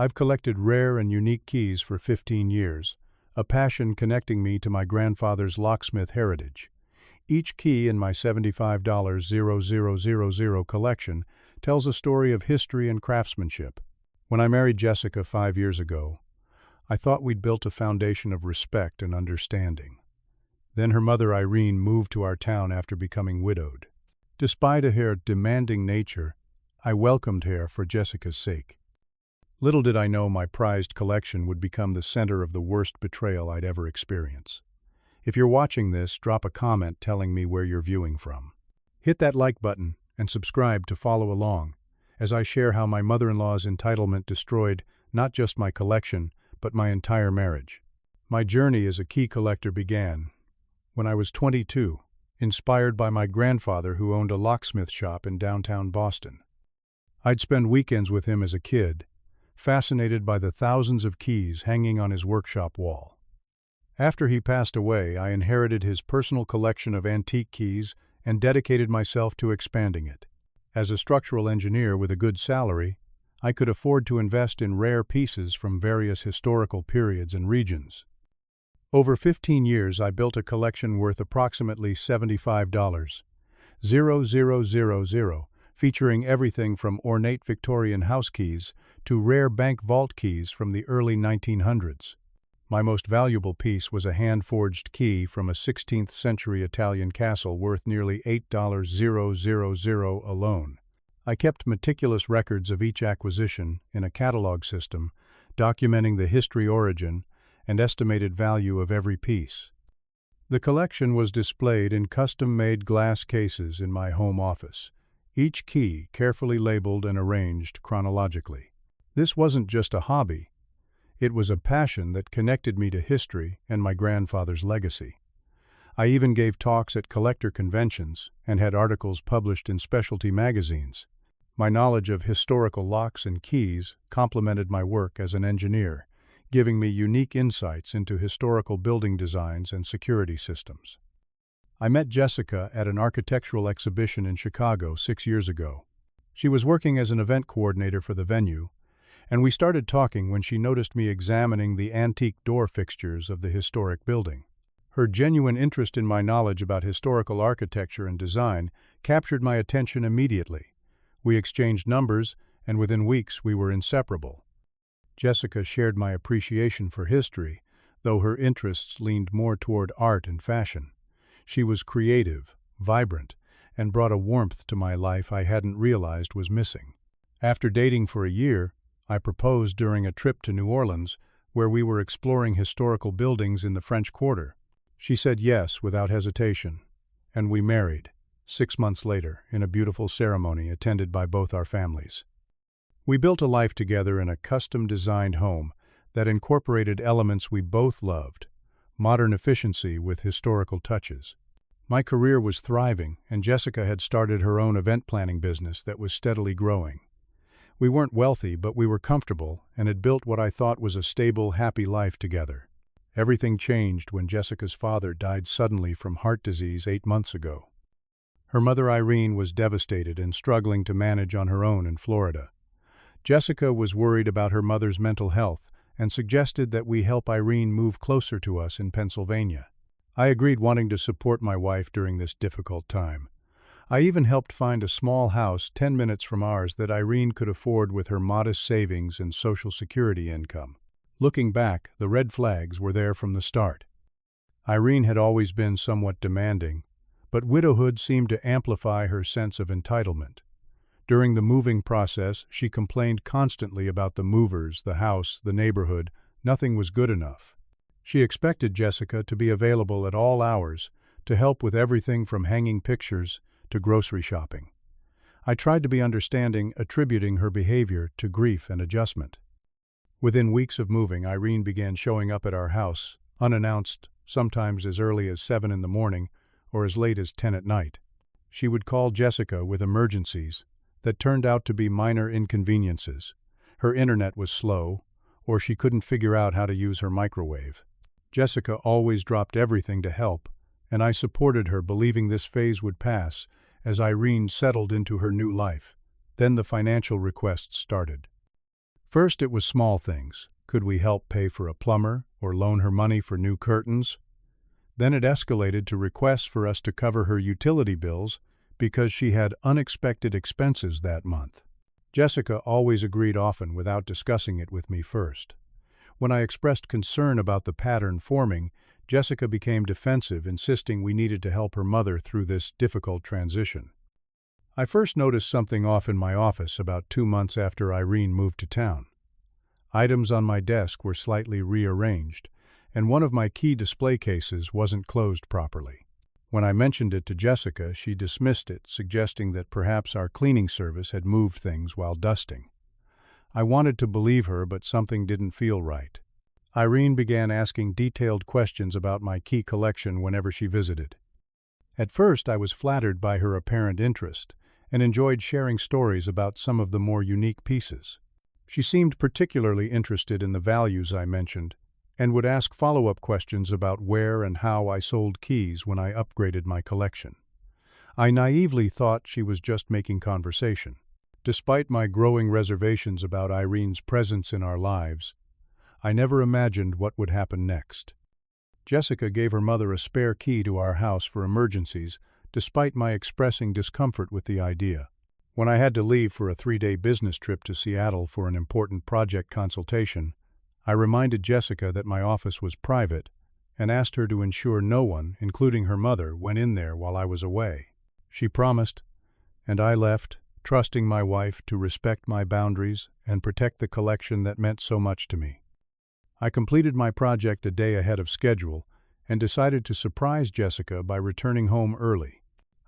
I've collected rare and unique keys for 15 years, a passion connecting me to my grandfather's locksmith heritage. Each key in my $75,000 collection tells a story of history and craftsmanship. When I married Jessica 5 years ago, I thought we'd built a foundation of respect and understanding. Then her mother Irene moved to our town after becoming widowed. Despite her demanding nature, I welcomed her for Jessica's sake. Little did I know my prized collection would become the center of the worst betrayal I'd ever experience. If you're watching this, drop a comment telling me where you're viewing from. Hit that like button and subscribe to follow along as I share how my mother-in-law's entitlement destroyed not just my collection, but my entire marriage. My journey as a key collector began when I was 22, inspired by my grandfather who owned a locksmith shop in downtown Boston. I'd spend weekends with him as a kid, fascinated by the thousands of keys hanging on his workshop wall. After he passed away, I inherited his personal collection of antique keys and dedicated myself to expanding it. As a structural engineer with a good salary, I could afford to invest in rare pieces from various historical periods and regions. Over 15 years, I built a collection worth approximately $75,000, featuring everything from ornate Victorian house keys to rare bank vault keys from the early 1900s. My most valuable piece was a hand-forged key from a 16th-century Italian castle worth nearly $8,000 alone. I kept meticulous records of each acquisition in a catalog system, documenting the history, origin, and estimated value of every piece. The collection was displayed in custom-made glass cases in my home office, each key carefully labeled and arranged chronologically. This wasn't just a hobby. It was a passion that connected me to history and my grandfather's legacy. I even gave talks at collector conventions and had articles published in specialty magazines. My knowledge of historical locks and keys complemented my work as an engineer, giving me unique insights into historical building designs and security systems. I met Jessica at an architectural exhibition in Chicago 6 years ago. She was working as an event coordinator for the venue, and we started talking when she noticed me examining the antique door fixtures of the historic building. Her genuine interest in my knowledge about historical architecture and design captured my attention immediately. We exchanged numbers, and within weeks we were inseparable. Jessica shared my appreciation for history, though her interests leaned more toward art and fashion. She was creative, vibrant, and brought a warmth to my life I hadn't realized was missing. After dating for a year, I proposed during a trip to New Orleans, where we were exploring historical buildings in the French Quarter. She said yes without hesitation, and we married 6 months later in a beautiful ceremony attended by both our families. We built a life together in a custom-designed home that incorporated elements we both loved, modern efficiency with historical touches. My career was thriving, and Jessica had started her own event planning business that was steadily growing. We weren't wealthy, but we were comfortable and had built what I thought was a stable, happy life together. Everything changed when Jessica's father died suddenly from heart disease 8 months ago. Her mother Irene was devastated and struggling to manage on her own in Florida. Jessica was worried about her mother's mental health and suggested that we help Irene move closer to us in Pennsylvania. I agreed, wanting to support my wife during this difficult time. I even helped find a small house 10 minutes from ours that Irene could afford with her modest savings and Social Security income. Looking back, the red flags were there from the start. Irene had always been somewhat demanding, but widowhood seemed to amplify her sense of entitlement. During the moving process, she complained constantly about the movers, the house, the neighborhood. Nothing was good enough. She expected Jessica to be available at all hours to help with everything from hanging pictures to grocery shopping. I tried to be understanding, attributing her behavior to grief and adjustment. Within weeks of moving, Irene began showing up at our house, unannounced, sometimes as early as 7 in the morning or as late as 10 at night. She would call Jessica with emergencies that turned out to be minor inconveniences. Her internet was slow, or she couldn't figure out how to use her microwave. Jessica always dropped everything to help, and I supported her, believing this phase would pass as Irene settled into her new life. Then the financial requests started. First, it was small things. Could we help pay for a plumber or loan her money for new curtains? Then it escalated to requests for us to cover her utility bills because she had unexpected expenses that month. Jessica always agreed often without discussing it with me first. When I expressed concern about the pattern forming, Jessica became defensive, insisting we needed to help her mother through this difficult transition. I first noticed something off in my office about 2 months after Irene moved to town. Items on my desk were slightly rearranged, and one of my key display cases wasn't closed properly. When I mentioned it to Jessica, she dismissed it, suggesting that perhaps our cleaning service had moved things while dusting. I wanted to believe her, but something didn't feel right. Irene began asking detailed questions about my key collection whenever she visited. At first, I was flattered by her apparent interest and enjoyed sharing stories about some of the more unique pieces. She seemed particularly interested in the values I mentioned and would ask follow-up questions about where and how I sold keys when I upgraded my collection. I naively thought she was just making conversation. Despite my growing reservations about Irene's presence in our lives, I never imagined what would happen next. Jessica gave her mother a spare key to our house for emergencies, despite my expressing discomfort with the idea. When I had to leave for a 3-day business trip to Seattle for an important project consultation, I reminded Jessica that my office was private and asked her to ensure no one, including her mother, went in there while I was away. She promised, and I left, trusting my wife to respect my boundaries and protect the collection that meant so much to me. I completed my project a day ahead of schedule and decided to surprise Jessica by returning home early.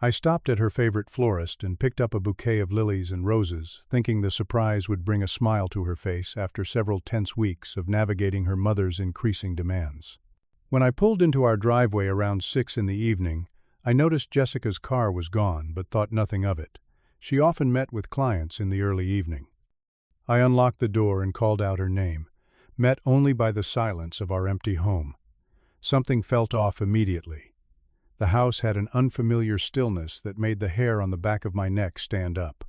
I stopped at her favorite florist and picked up a bouquet of lilies and roses, thinking the surprise would bring a smile to her face after several tense weeks of navigating her mother's increasing demands. When I pulled into our driveway around 6 in the evening, I noticed Jessica's car was gone, but thought nothing of it. She often met with clients in the early evening. I unlocked the door and called out her name, met only by the silence of our empty home. Something felt off immediately. The house had an unfamiliar stillness that made the hair on the back of my neck stand up.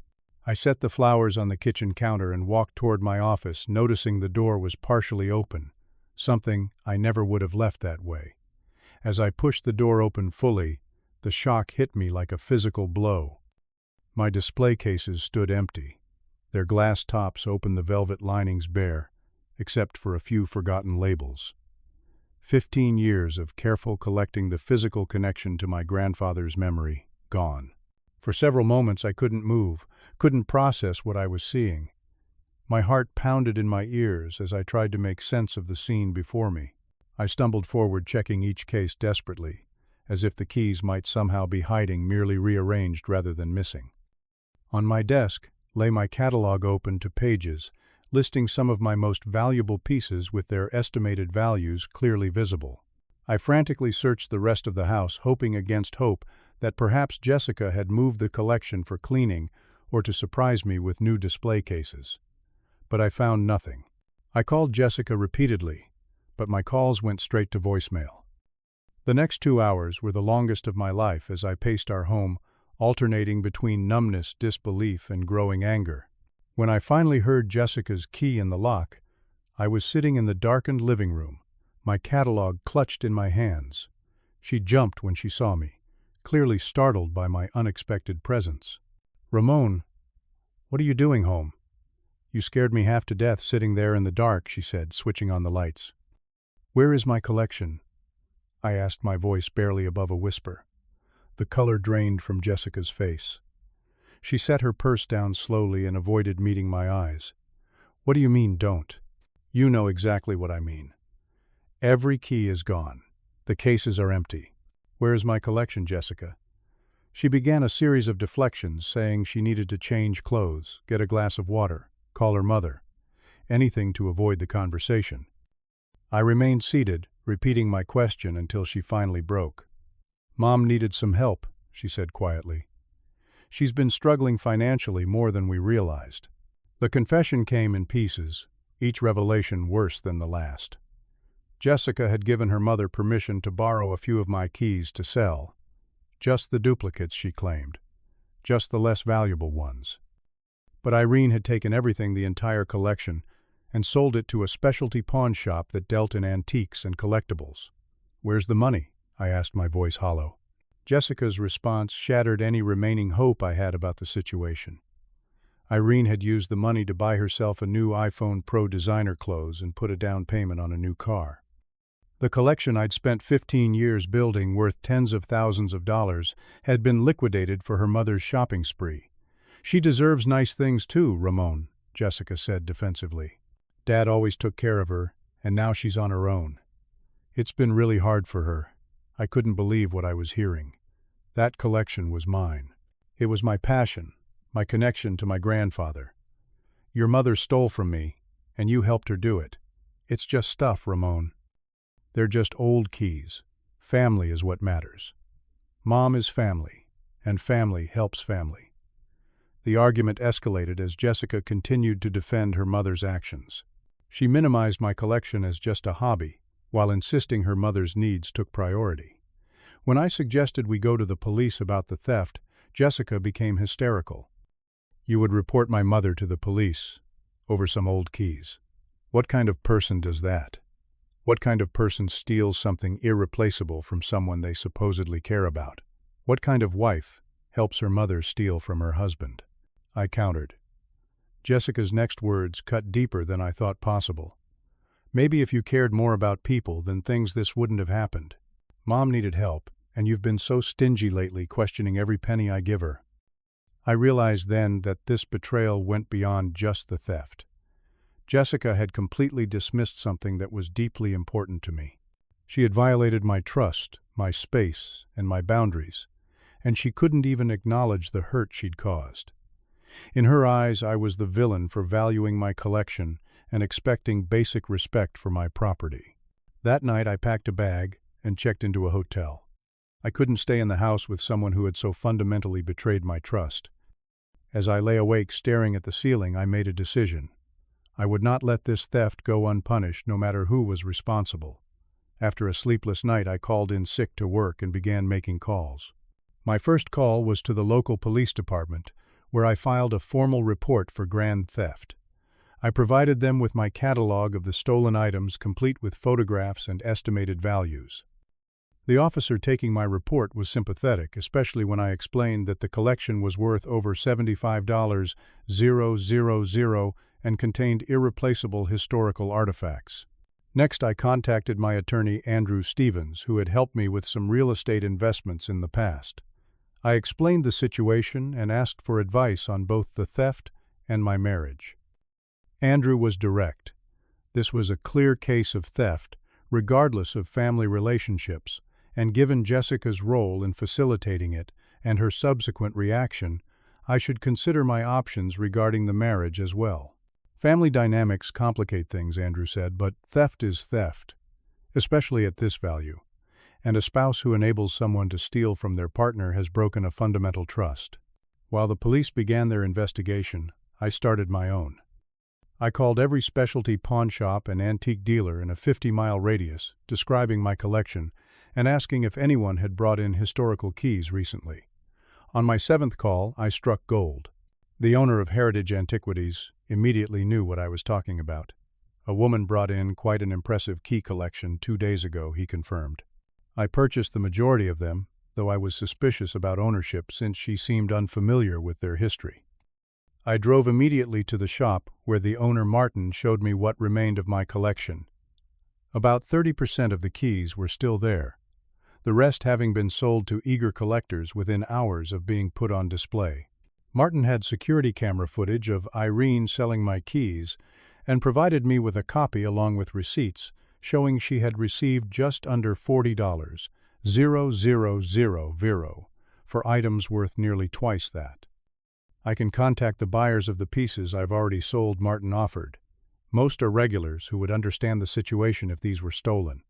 I set the flowers on the kitchen counter and walked toward my office, noticing the door was partially open, something I never would have left that way. As I pushed the door open fully, the shock hit me like a physical blow. My display cases stood empty. Their glass tops opened the velvet linings bare, except for a few forgotten labels. 15 years of careful collecting the physical connection to my grandfather's memory, gone. For several moments I couldn't move, couldn't process what I was seeing. My heart pounded in my ears as I tried to make sense of the scene before me. I stumbled forward, checking each case desperately, as if the keys might somehow be hiding, merely rearranged rather than missing. On my desk lay my catalog open to pages, listing some of my most valuable pieces with their estimated values clearly visible. I frantically searched the rest of the house, hoping against hope that perhaps Jessica had moved the collection for cleaning or to surprise me with new display cases. But I found nothing. I called Jessica repeatedly, but my calls went straight to voicemail. The next 2 hours were the longest of my life as I paced our home, alternating between numbness, disbelief, and growing anger. When I finally heard Jessica's key in the lock, I was sitting in the darkened living room, my catalog clutched in my hands. She jumped when she saw me, clearly startled by my unexpected presence. "Ramon, what are you doing home? You scared me half to death sitting there in the dark," she said, switching on the lights. "Where is my collection?" I asked, my voice barely above a whisper. The color drained from Jessica's face. She set her purse down slowly and avoided meeting my eyes. "What do you mean, don't?" "You know exactly what I mean. Every key is gone. The cases are empty." "Where is my collection, Jessica?" She began a series of deflections, saying she needed to change clothes, get a glass of water, call her mother, anything to avoid the conversation. I remained seated, repeating my question until she finally broke. "Mom needed some help," she said quietly. "She's been struggling financially more than we realized." The confession came in pieces, each revelation worse than the last. Jessica had given her mother permission to borrow a few of my keys to sell. Just the duplicates, she claimed. Just the less valuable ones. But Irene had taken everything, the entire collection, and sold it to a specialty pawn shop that dealt in antiques and collectibles. "Where's the money?" I asked, my voice hollow. Jessica's response shattered any remaining hope I had about the situation. Irene had used the money to buy herself a new iPhone Pro designer clothes and put a down payment on a new car. The collection I'd spent 15 years building, worth tens of thousands of dollars, had been liquidated for her mother's shopping spree. "She deserves nice things too, Ramon," Jessica said defensively. "Dad always took care of her, and now she's on her own. It's been really hard for her." I couldn't believe what I was hearing. That collection was mine. It was my passion, my connection to my grandfather. "Your mother stole from me, and you helped her do it. It's just stuff, Ramon. They're just old keys. Family is what matters. Mom is family, and family helps family." The argument escalated as Jessica continued to defend her mother's actions. She minimized my collection as just a hobby, while insisting her mother's needs took priority. When I suggested we go to the police about the theft, Jessica became hysterical. "You would report my mother to the police over some old keys. What kind of person does that? What kind of person steals something irreplaceable from someone they supposedly care about? What kind of wife helps her mother steal from her husband?" I countered. Jessica's next words cut deeper than I thought possible. "Maybe if you cared more about people than things, this wouldn't have happened. Mom needed help, and you've been so stingy lately, questioning every penny I give her." I realized then that this betrayal went beyond just the theft. Jessica had completely dismissed something that was deeply important to me. She had violated my trust, my space, and my boundaries, and she couldn't even acknowledge the hurt she'd caused. In her eyes, I was the villain for valuing my collection and expecting basic respect for my property. That night I packed a bag and checked into a hotel. I couldn't stay in the house with someone who had so fundamentally betrayed my trust. As I lay awake staring at the ceiling, I made a decision. I would not let this theft go unpunished, no matter who was responsible. After a sleepless night, I called in sick to work and began making calls. My first call was to the local police department, where I filed a formal report for grand theft. I provided them with my catalog of the stolen items, complete with photographs and estimated values. The officer taking my report was sympathetic, especially when I explained that the collection was worth over $75,000 and contained irreplaceable historical artifacts. Next, I contacted my attorney, Andrew Stevens, who had helped me with some real estate investments in the past. I explained the situation and asked for advice on both the theft and my marriage. Andrew was direct. This was a clear case of theft, regardless of family relationships, and given Jessica's role in facilitating it and her subsequent reaction, I should consider my options regarding the marriage as well. "Family dynamics complicate things," Andrew said, "but theft is theft, especially at this value. And a spouse who enables someone to steal from their partner has broken a fundamental trust." While the police began their investigation, I started my own. I called every specialty pawn shop and antique dealer in a 50-mile radius, describing my collection and asking if anyone had brought in historical keys recently. On my 7th call, I struck gold. The owner of Heritage Antiquities immediately knew what I was talking about. "A woman brought in quite an impressive key collection 2 days ago," he confirmed. I purchased the majority of them, though I was suspicious about ownership since she seemed unfamiliar with their history. I drove immediately to the shop where the owner, Martin, showed me what remained of my collection. About 30% of the keys were still there, the rest having been sold to eager collectors within hours of being put on display. Martin had security camera footage of Irene selling my keys and provided me with a copy along with receipts showing she had received just under $40, for items worth nearly twice that. "I can contact the buyers of the pieces I've already sold," Martin offered. "Most are regulars who would understand the situation if these were stolen."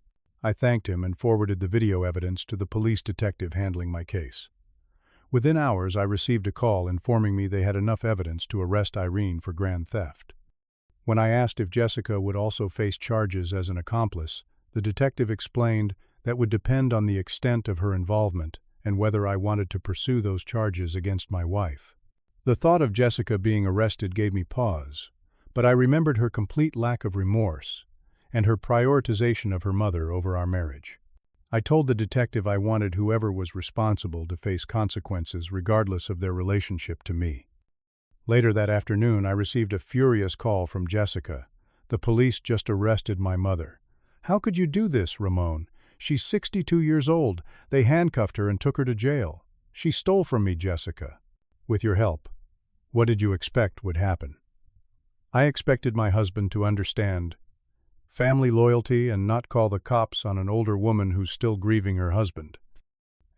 I thanked him and forwarded the video evidence to the police detective handling my case. Within hours, I received a call informing me they had enough evidence to arrest Irene for grand theft. When I asked if Jessica would also face charges as an accomplice, the detective explained that would depend on the extent of her involvement and whether I wanted to pursue those charges against my wife. The thought of Jessica being arrested gave me pause, but I remembered her complete lack of remorse and her prioritization of her mother over our marriage. I told the detective I wanted whoever was responsible to face consequences regardless of their relationship to me. Later that afternoon, I received a furious call from Jessica. "The police just arrested my mother." "How could you do this, Ramon? She's 62 years old. They handcuffed her and took her to jail. She stole from me, Jessica." "With your help, what did you expect would happen?" "I expected my husband to understand family loyalty and not call the cops on an older woman who's still grieving her husband.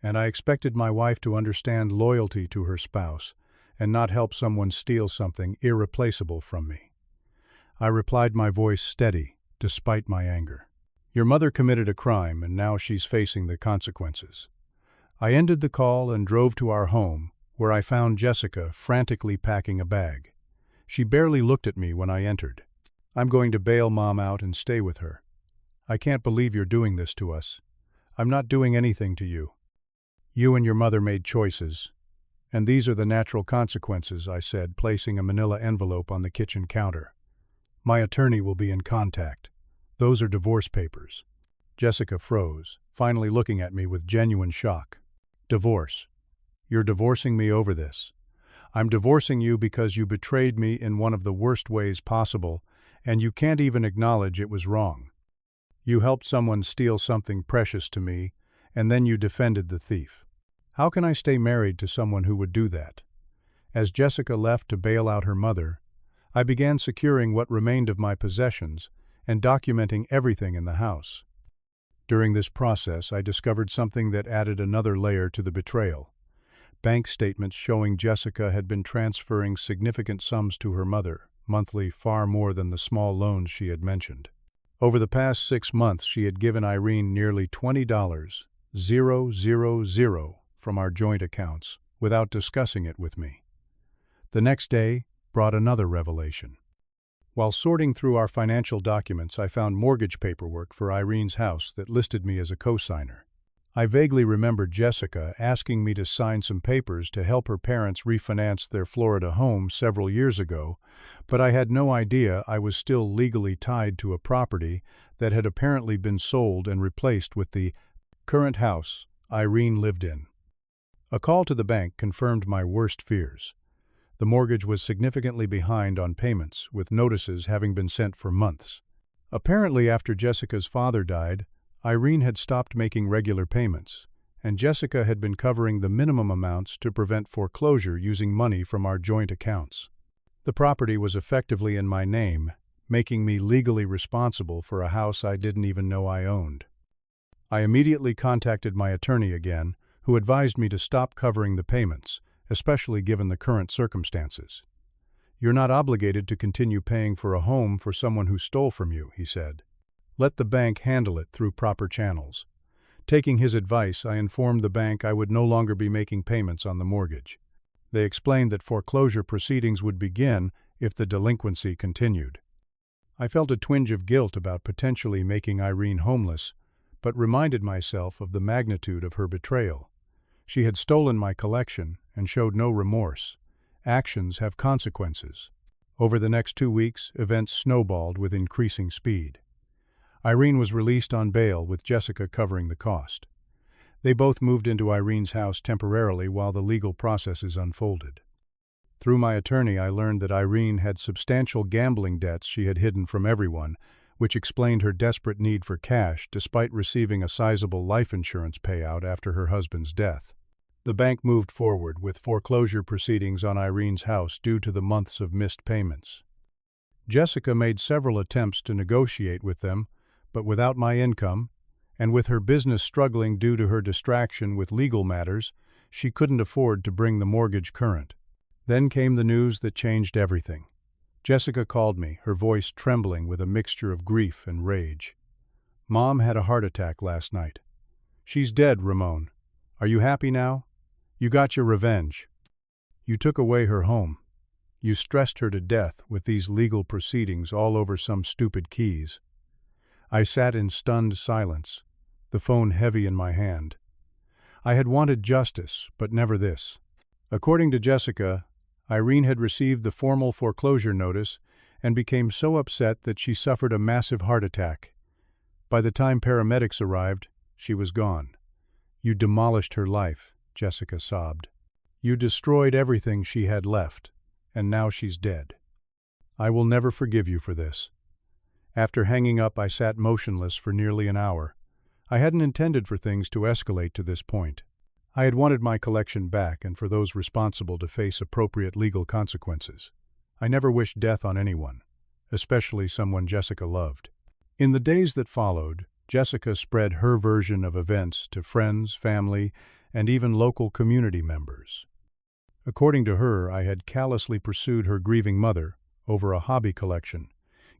And I expected my wife to understand loyalty to her spouse and not help someone steal something irreplaceable from me." I replied, my voice steady, despite my anger. "Your mother committed a crime, and now she's facing the consequences." I ended the call and drove to our home, where I found Jessica frantically packing a bag. She barely looked at me when I entered. "I'm going to bail Mom out and stay with her. I can't believe you're doing this to us." "I'm not doing anything to you. You and your mother made choices, and these are the natural consequences," I said, placing a manila envelope on the kitchen counter. "My attorney will be in contact. Those are divorce papers." Jessica froze, finally looking at me with genuine shock. "Divorce? You're divorcing me over this?" "I'm divorcing you because you betrayed me in one of the worst ways possible, and you can't even acknowledge it was wrong. You helped someone steal something precious to me, and then you defended the thief. How can I stay married to someone who would do that?" As Jessica left to bail out her mother, I began securing what remained of my possessions and documenting everything in the house. During this process, I discovered something that added another layer to the betrayal. Bank statements showing Jessica had been transferring significant sums to her mother, monthly, far more than the small loans she had mentioned. Over the past 6 months, she had given Irene nearly $20,000 from our joint accounts, without discussing it with me. The next day brought another revelation. While sorting through our financial documents, I found mortgage paperwork for Irene's house that listed me as a co-signer. I vaguely remembered Jessica asking me to sign some papers to help her parents refinance their Florida home several years ago, but I had no idea I was still legally tied to a property that had apparently been sold and replaced with the current house Irene lived in. A call to the bank confirmed my worst fears. The mortgage was significantly behind on payments, with notices having been sent for months. Apparently, after Jessica's father died, Irene had stopped making regular payments, and Jessica had been covering the minimum amounts to prevent foreclosure using money from our joint accounts. The property was effectively in my name, making me legally responsible for a house I didn't even know I owned. I immediately contacted my attorney again, who advised me to stop covering the payments, especially given the current circumstances. "You're not obligated to continue paying for a home for someone who stole from you," he said. "Let the bank handle it through proper channels." Taking his advice, I informed the bank I would no longer be making payments on the mortgage. They explained that foreclosure proceedings would begin if the delinquency continued. I felt a twinge of guilt about potentially making Irene homeless, but reminded myself of the magnitude of her betrayal. She had stolen my collection and showed no remorse. Actions have consequences. Over the next 2 weeks, events snowballed with increasing speed. Irene was released on bail, with Jessica covering the cost. They both moved into Irene's house temporarily while the legal processes unfolded. Through my attorney, I learned that Irene had substantial gambling debts she had hidden from everyone, which explained her desperate need for cash despite receiving a sizable life insurance payout after her husband's death. The bank moved forward with foreclosure proceedings on Irene's house due to the months of missed payments. Jessica made several attempts to negotiate with them, but without my income, and with her business struggling due to her distraction with legal matters, she couldn't afford to bring the mortgage current. Then came the news that changed everything. Jessica called me, her voice trembling with a mixture of grief and rage. "Mom had a heart attack last night. She's dead, Ramon. Are you happy now? You got your revenge. You took away her home. You stressed her to death with these legal proceedings all over some stupid keys." I sat in stunned silence, the phone heavy in my hand. I had wanted justice, but never this. According to Jessica, Irene had received the formal foreclosure notice and became so upset that she suffered a massive heart attack. By the time paramedics arrived, she was gone. You demolished her life, Jessica sobbed. You destroyed everything she had left, and now she's dead. I will never forgive you for this. After hanging up, I sat motionless for nearly an hour. I hadn't intended for things to escalate to this point. I had wanted my collection back and for those responsible to face appropriate legal consequences. I never wished death on anyone, especially someone Jessica loved. In the days that followed, Jessica spread her version of events to friends, family, and even local community members. According to her, I had callously pursued her grieving mother over a hobby collection,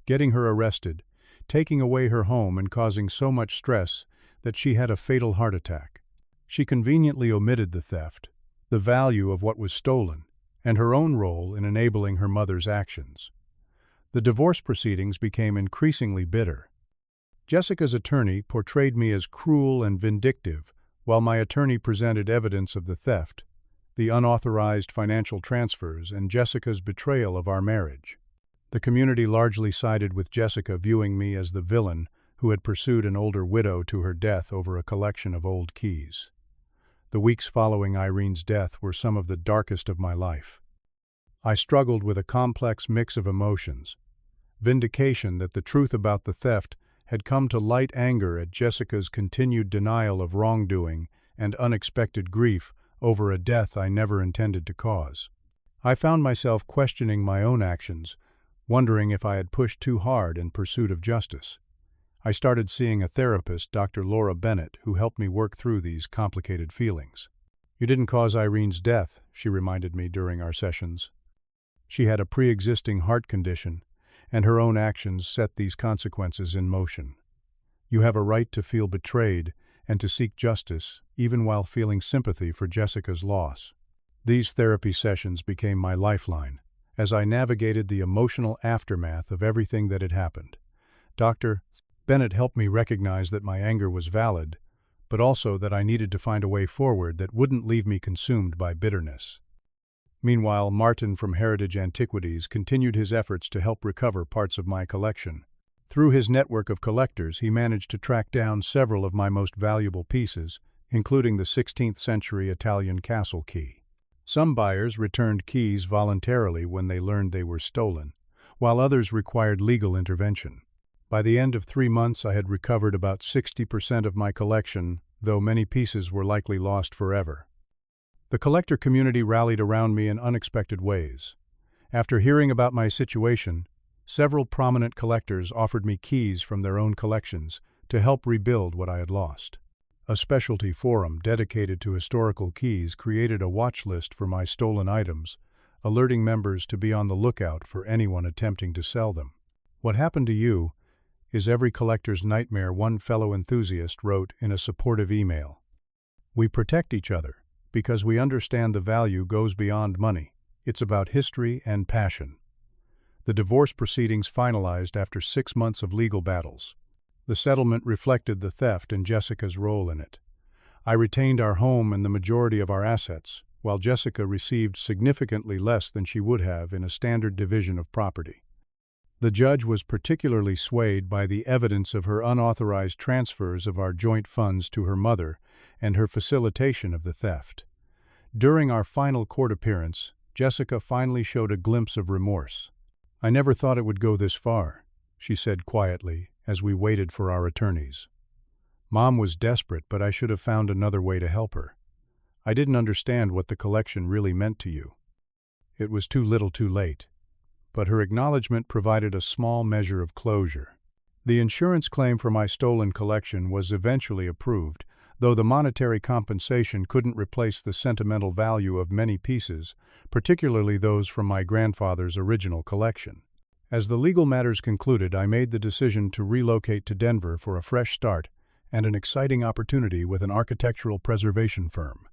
getting her arrested, taking away her home and causing so much stress that she had a fatal heart attack. She conveniently omitted the theft, the value of what was stolen, and her own role in enabling her mother's actions. The divorce proceedings became increasingly bitter. Jessica's attorney portrayed me as cruel and vindictive, while my attorney presented evidence of the theft, the unauthorized financial transfers, and Jessica's betrayal of our marriage. The community largely sided with Jessica, viewing me as the villain who had pursued an older widow to her death over a collection of old keys. The weeks following Irene's death were some of the darkest of my life. I struggled with a complex mix of emotions: vindication that the truth about the theft had come to light, anger at Jessica's continued denial of wrongdoing, and unexpected grief over a death I never intended to cause. I found myself questioning my own actions, wondering if I had pushed too hard in pursuit of justice. I started seeing a therapist, Dr. Laura Bennett, who helped me work through these complicated feelings. "You didn't cause Irene's death," she reminded me during our sessions. She had a pre-existing heart condition, and her own actions set these consequences in motion. You have a right to feel betrayed and to seek justice, even while feeling sympathy for Jessica's loss. These therapy sessions became my lifeline, as I navigated the emotional aftermath of everything that had happened. Dr. Bennett helped me recognize that my anger was valid, but also that I needed to find a way forward that wouldn't leave me consumed by bitterness. Meanwhile, Martin from Heritage Antiquities continued his efforts to help recover parts of my collection. Through his network of collectors, he managed to track down several of my most valuable pieces, including the 16th-century Italian castle key. Some buyers returned keys voluntarily when they learned they were stolen, while others required legal intervention. By the end of 3 months, I had recovered about 60% of my collection, though many pieces were likely lost forever. The collector community rallied around me in unexpected ways. After hearing about my situation, several prominent collectors offered me keys from their own collections to help rebuild what I had lost. A specialty forum dedicated to historical keys created a watch list for my stolen items, alerting members to be on the lookout for anyone attempting to sell them. "What happened to you is every collector's nightmare," one fellow enthusiast wrote in a supportive email. "We protect each other because we understand the value goes beyond money. It's about history and passion." The divorce proceedings finalized after 6 months of legal battles. The settlement reflected the theft and Jessica's role in it. I retained our home and the majority of our assets, while Jessica received significantly less than she would have in a standard division of property. The judge was particularly swayed by the evidence of her unauthorized transfers of our joint funds to her mother and her facilitation of the theft. During our final court appearance, Jessica finally showed a glimpse of remorse. "I never thought it would go this far," she said quietly as we waited for our attorneys. "Mom was desperate, but I should have found another way to help her. I didn't understand what the collection really meant to you. It was too little too late." But her acknowledgement provided a small measure of closure. The insurance claim for my stolen collection was eventually approved, though the monetary compensation couldn't replace the sentimental value of many pieces, particularly those from my grandfather's original collection. As the legal matters concluded, I made the decision to relocate to Denver for a fresh start and an exciting opportunity with an architectural preservation firm.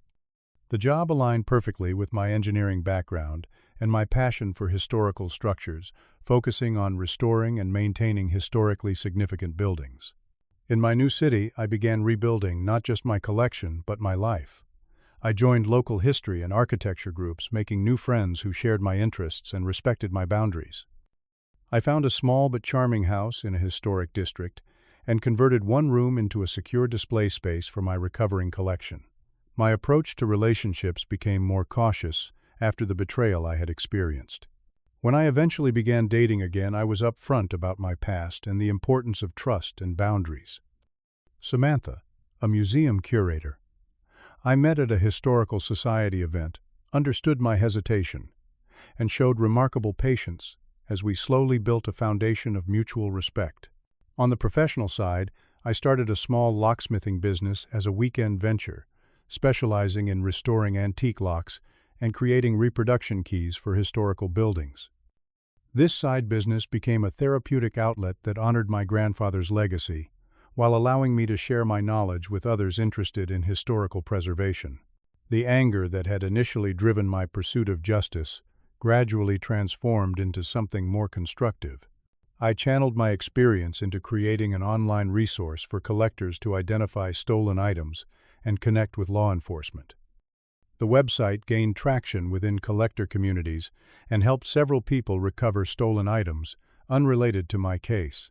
The job aligned perfectly with my engineering background and my passion for historical structures, focusing on restoring and maintaining historically significant buildings. In my new city, I began rebuilding not just my collection, but my life. I joined local history and architecture groups, making new friends who shared my interests and respected my boundaries. I found a small but charming house in a historic district and converted one room into a secure display space for my recovering collection. My approach to relationships became more cautious after the betrayal I had experienced. When I eventually began dating again, I was upfront about my past and the importance of trust and boundaries. Samantha, a museum curator. I met at a historical society event, understood my hesitation, and showed remarkable patience as we slowly built a foundation of mutual respect. On the professional side, I started a small locksmithing business as a weekend venture, specializing in restoring antique locks and creating reproduction keys for historical buildings. This side business became a therapeutic outlet that honored my grandfather's legacy, while allowing me to share my knowledge with others interested in historical preservation. The anger that had initially driven my pursuit of justice gradually transformed into something more constructive. I channeled my experience into creating an online resource for collectors to identify stolen items and connect with law enforcement. The website gained traction within collector communities and helped several people recover stolen items unrelated to my case.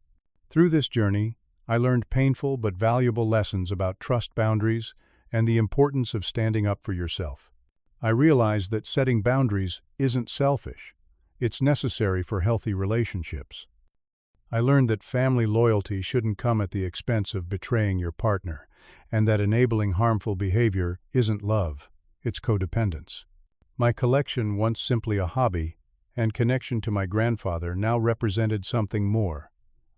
Through this journey, I learned painful but valuable lessons about trust boundaries and the importance of standing up for yourself. I realized that setting boundaries isn't selfish, it's necessary for healthy relationships. I learned that family loyalty shouldn't come at the expense of betraying your partner, and that enabling harmful behavior isn't love, it's codependence. My collection, once simply a hobby, and connection to my grandfather now represented something more: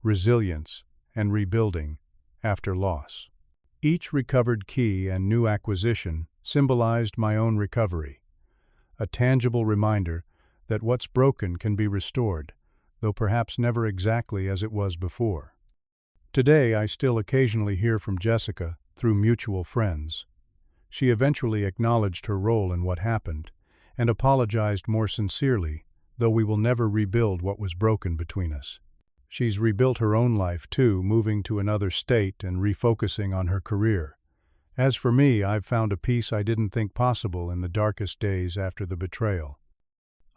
resilience and rebuilding after loss. Each recovered key and new acquisition symbolized my own recovery, a tangible reminder that what's broken can be restored, though perhaps never exactly as it was before. Today, I still occasionally hear from Jessica through mutual friends. She eventually acknowledged her role in what happened and apologized more sincerely, though we will never rebuild what was broken between us. She's rebuilt her own life too, moving to another state and refocusing on her career. As for me, I've found a peace I didn't think possible in the darkest days after the betrayal.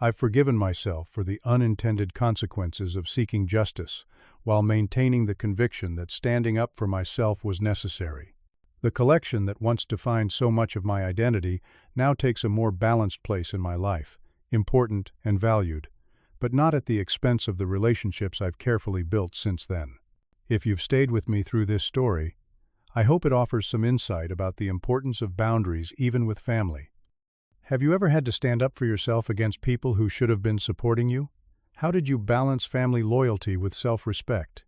I've forgiven myself for the unintended consequences of seeking justice, while maintaining the conviction that standing up for myself was necessary. The collection that once defined so much of my identity now takes a more balanced place in my life, important and valued, but not at the expense of the relationships I've carefully built since then. If you've stayed with me through this story, I hope it offers some insight about the importance of boundaries even with family. Have you ever had to stand up for yourself against people who should have been supporting you? How did you balance family loyalty with self-respect?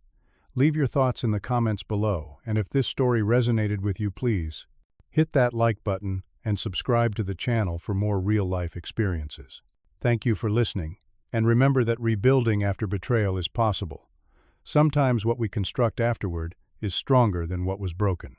Leave your thoughts in the comments below, and if this story resonated with you, please hit that like button and subscribe to the channel for more real-life experiences. Thank you for listening, and remember that rebuilding after betrayal is possible. Sometimes what we construct afterward is stronger than what was broken.